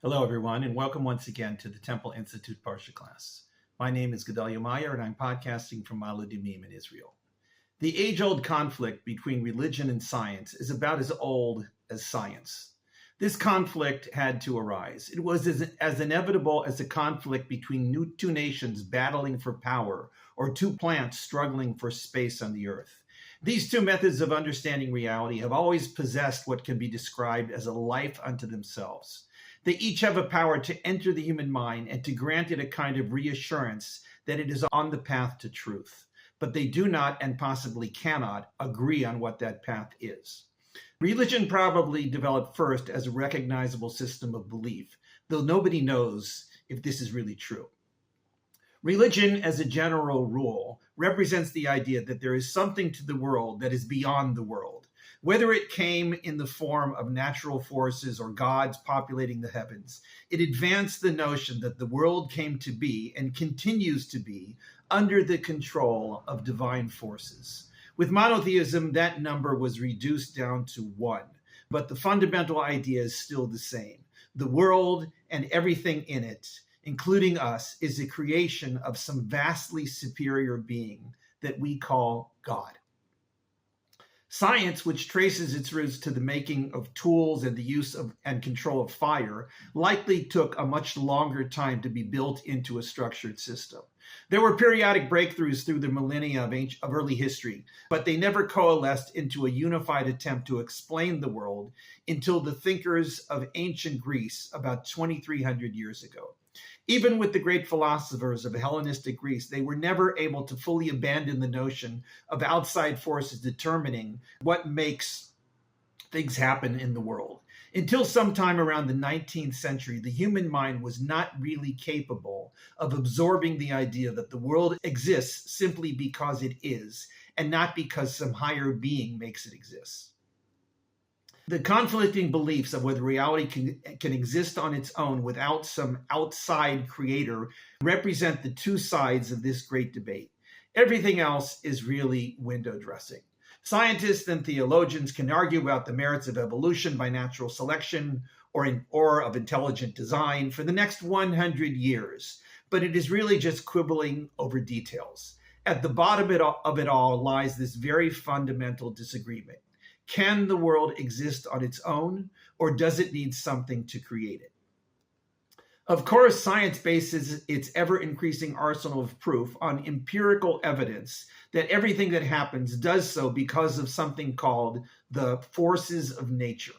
Hello, everyone, and welcome once again to the Temple Institute Parsha class. My name is Gedalia Meyer, and I'm podcasting from Ma'ale Adumim in Israel. The age-old conflict between religion and science is about as old as science. This conflict had to arise. It was as inevitable as a conflict between two nations battling for power or two plants struggling for space on the earth. These two methods of understanding reality have always possessed what can be described as a life unto themselves. They each have a power to enter the human mind and to grant it a kind of reassurance that it is on the path to truth. But they do not and possibly cannot agree on what that path is. Religion probably developed first as a recognizable system of belief, though nobody knows if this is really true. Religion, as a general rule, represents the idea that there is something to the world that is beyond the world. Whether it came in the form of natural forces or gods populating the heavens, it advanced the notion that the world came to be and continues to be under the control of divine forces. With monotheism, that number was reduced down to one, but the fundamental idea is still the same. The world and everything in it, including us, is a creation of some vastly superior being that we call God. Science, which traces its roots to the making of tools and the use of and control of fire, likely took a much longer time to be built into a structured system. There were periodic breakthroughs through the millennia of early history, but they never coalesced into a unified attempt to explain the world until the thinkers of ancient Greece about 2,300 years ago. Even with the great philosophers of Hellenistic Greece, they were never able to fully abandon the notion of outside forces determining what makes things happen in the world. Until sometime around the 19th century, the human mind was not really capable of absorbing the idea that the world exists simply because it is, and not because some higher being makes it exist. The conflicting beliefs of whether reality can exist on its own without some outside creator represent the two sides of this great debate. Everything else is really window dressing. Scientists and theologians can argue about the merits of evolution by natural selection or of intelligent design for the next 100 years, but it is really just quibbling over details. At the bottom of it all lies this very fundamental disagreement. Can the world exist on its own, or does it need something to create it? Of course, science bases its ever-increasing arsenal of proof on empirical evidence that everything that happens does so because of something called the forces of nature.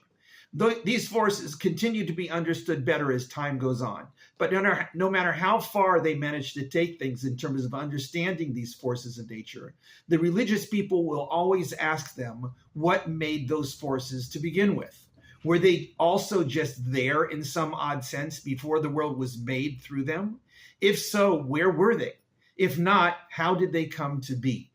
These forces continue to be understood better as time goes on, but no matter how far they manage to take things in terms of understanding these forces of nature, the religious people will always ask them what made those forces to begin with. Were they also just there in some odd sense before the world was made through them? If so, where were they? If not, how did they come to be?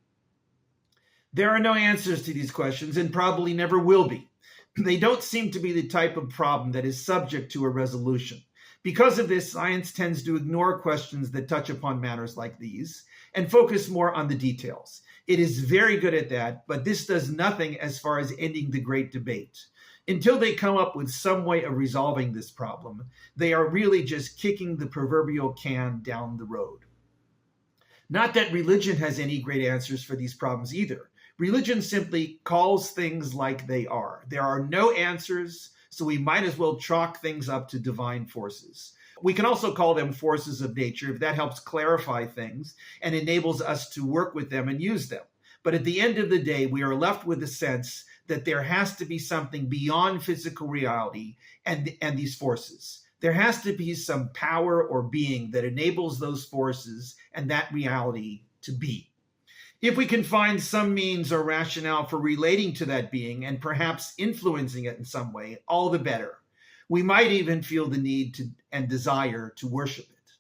There are no answers to these questions and probably never will be. They don't seem to be the type of problem that is subject to a resolution. Because of this, science tends to ignore questions that touch upon matters like these and focus more on the details. It is very good at that, but this does nothing as far as ending the great debate. Until they come up with some way of resolving this problem, they are really just kicking the proverbial can down the road. Not that religion has any great answers for these problems either. Religion simply calls things like they are. There are no answers, so we might as well chalk things up to divine forces. We can also call them forces of nature if that helps clarify things and enables us to work with them and use them. But at the end of the day, we are left with the sense that there has to be something beyond physical reality and these forces. There has to be some power or being that enables those forces and that reality to be. If we can find some means or rationale for relating to that being and perhaps influencing it in some way, all the better. We might even feel the need and desire to worship it.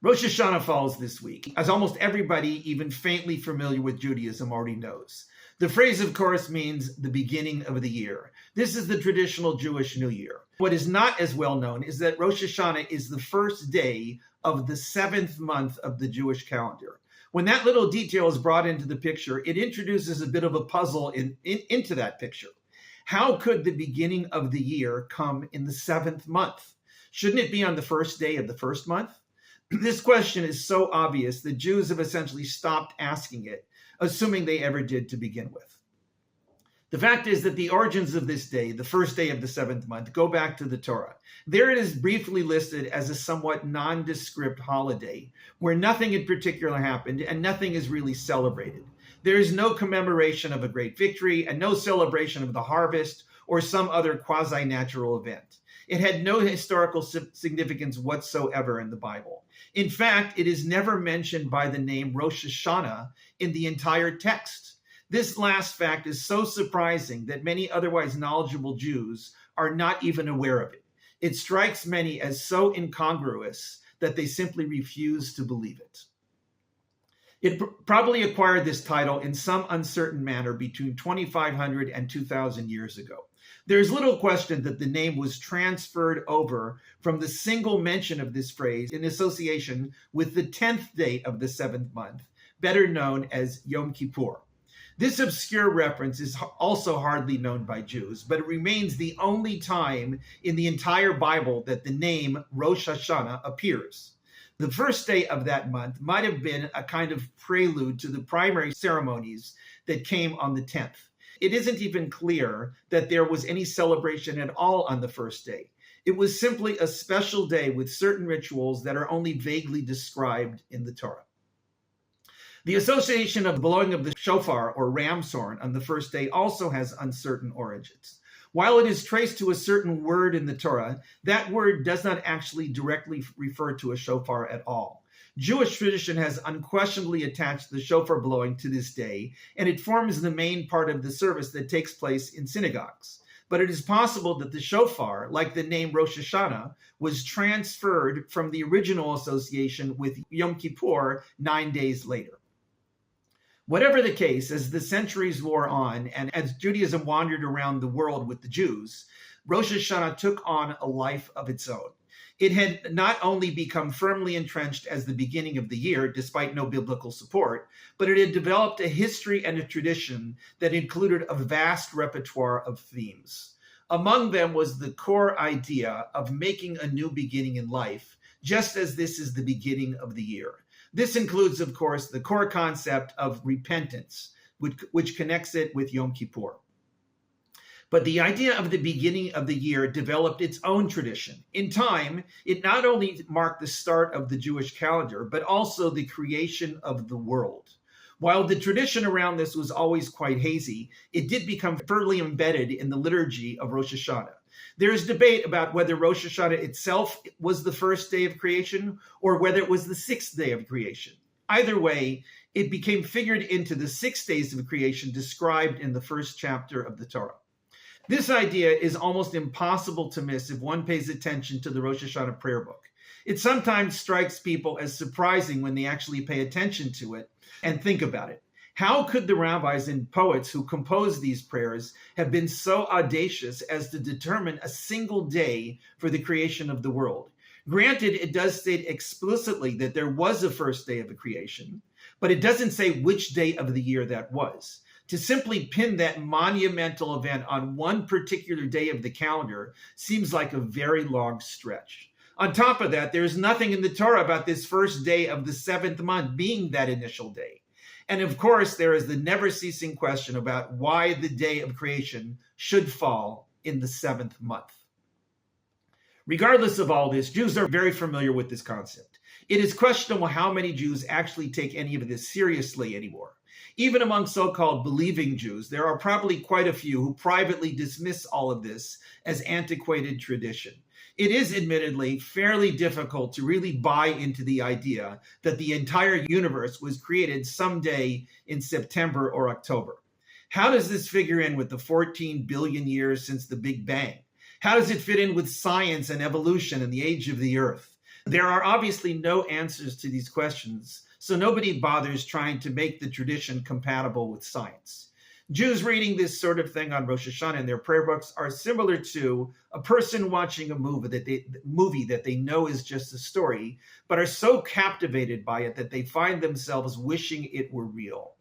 Rosh HaShana falls this week, as almost everybody even faintly familiar with Judaism already knows. The phrase, of course, means the beginning of the year. This is the traditional Jewish New Year. What is not as well known is that Rosh HaShana is the first day of the 7th month of the Jewish calendar. When that little detail is brought into the picture, it introduces a bit of a puzzle into that picture. How could the beginning of the year come in the seventh month? Shouldn't it be on the first day of the first month? This question is so obvious that Jews have essentially stopped asking it, assuming they ever did to begin with. The fact is that the origins of this day, the first day of the seventh month, go back to the Torah. There it is briefly listed as a somewhat nondescript holiday where nothing in particular happened and nothing is really celebrated. There is no commemoration of a great victory and no celebration of the harvest or some other quasi-natural event. It had no historical significance whatsoever in the Bible. In fact, it is never mentioned by the name Rosh HaShana in the entire text. This last fact is so surprising that many otherwise knowledgeable Jews are not even aware of it. It strikes many as so incongruous that they simply refuse to believe it. It probably acquired this title in some uncertain manner between 2,500 and 2,000 years ago. There is little question that the name was transferred over from the single mention of this phrase in association with the 10th day of the seventh month, better known as Yom Kippur. This obscure reference is also hardly known by Jews, but it remains the only time in the entire Bible that the name Rosh HaShana appears. The first day of that month might have been a kind of prelude to the primary ceremonies that came on the 10th. It isn't even clear that there was any celebration at all on the first day. It was simply a special day with certain rituals that are only vaguely described in the Torah. The association of blowing of the shofar or ram's horn on the first day also has uncertain origins. While it is traced to a certain word in the Torah, that word does not actually directly refer to a shofar at all. Jewish tradition has unquestionably attached the shofar blowing to this day, and it forms the main part of the service that takes place in synagogues. But it is possible that the shofar, like the name Rosh Hashanah, was transferred from the original association with Yom Kippur 9 days later. Whatever the case, as the centuries wore on and as Judaism wandered around the world with the Jews, Rosh Hashanah took on a life of its own. It had not only become firmly entrenched as the beginning of the year, despite no biblical support, but it had developed a history and a tradition that included a vast repertoire of themes. Among them was the core idea of making a new beginning in life, just as this is the beginning of the year. This includes, of course, the core concept of repentance, which connects it with Yom Kippur. But the idea of the beginning of the year developed its own tradition. In time, it not only marked the start of the Jewish calendar, but also the creation of the world. While the tradition around this was always quite hazy, it did become firmly embedded in the liturgy of Rosh Hashanah. There is debate about whether Rosh Hashanah itself was the first day of creation or whether it was the sixth day of creation. Either way, it became figured into the 6 days of creation described in the first chapter of the Torah. This idea is almost impossible to miss if one pays attention to the Rosh Hashanah prayer book. It sometimes strikes people as surprising when they actually pay attention to it and think about it. How could the rabbis and poets who composed these prayers have been so audacious as to determine a single day for the creation of the world? Granted, it does state explicitly that there was a first day of the creation, but it doesn't say which day of the year that was. To simply pin that monumental event on one particular day of the calendar seems like a very long stretch. On top of that, there is nothing in the Torah about this first day of the seventh month being that initial day. And of course, there is the never-ceasing question about why the day of creation should fall in the seventh month. Regardless of all this, Jews are very familiar with this concept. It is questionable how many Jews actually take any of this seriously anymore. Even among so-called believing Jews, there are probably quite a few who privately dismiss all of this as antiquated tradition. It is admittedly fairly difficult to really buy into the idea that the entire universe was created someday in September or October. How does this figure in with the 14 billion years since the Big Bang? How does it fit in with science and evolution and the age of the Earth? There are obviously no answers to these questions, so nobody bothers trying to make the tradition compatible with science. Jews reading this sort of thing on Rosh Hashanah in their prayer books are similar to a person watching a movie that they know is just a story, but are so captivated by it that they find themselves wishing it were real.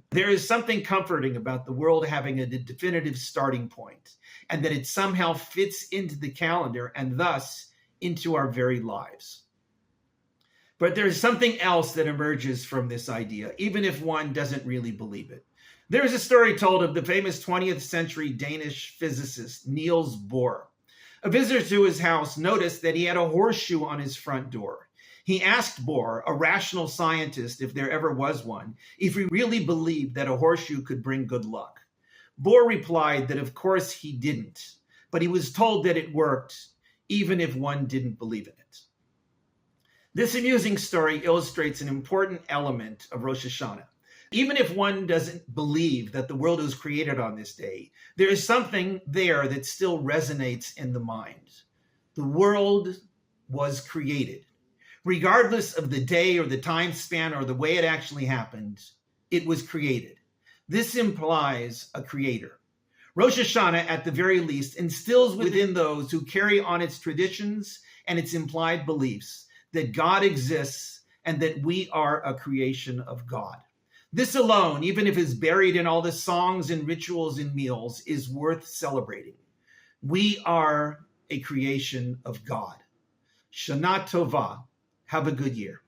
There is something comforting about the world having a definitive starting point, and that it somehow fits into the calendar and thus into our very lives. But there is something else that emerges from this idea, even if one doesn't really believe it. There is a story told of the famous 20th century Danish physicist Niels Bohr. A visitor to his house noticed that he had a horseshoe on his front door. He asked Bohr, a rational scientist, if there ever was one, if he really believed that a horseshoe could bring good luck. Bohr replied that of course he didn't, but he was told that it worked, even if one didn't believe in it. This amusing story illustrates an important element of Rosh HaShana. Even if one doesn't believe that the world was created on this day, there is something there that still resonates in the mind. The world was created. Regardless of the day or the time span or the way it actually happened, it was created. This implies a creator. Rosh Hashanah, at the very least, instills within those who carry on its traditions and its implied beliefs that God exists and that we are a creation of God. This alone, even if it's buried in all the songs and rituals and meals, is worth celebrating. We are a creation of God. Shana Tova. Have a good year.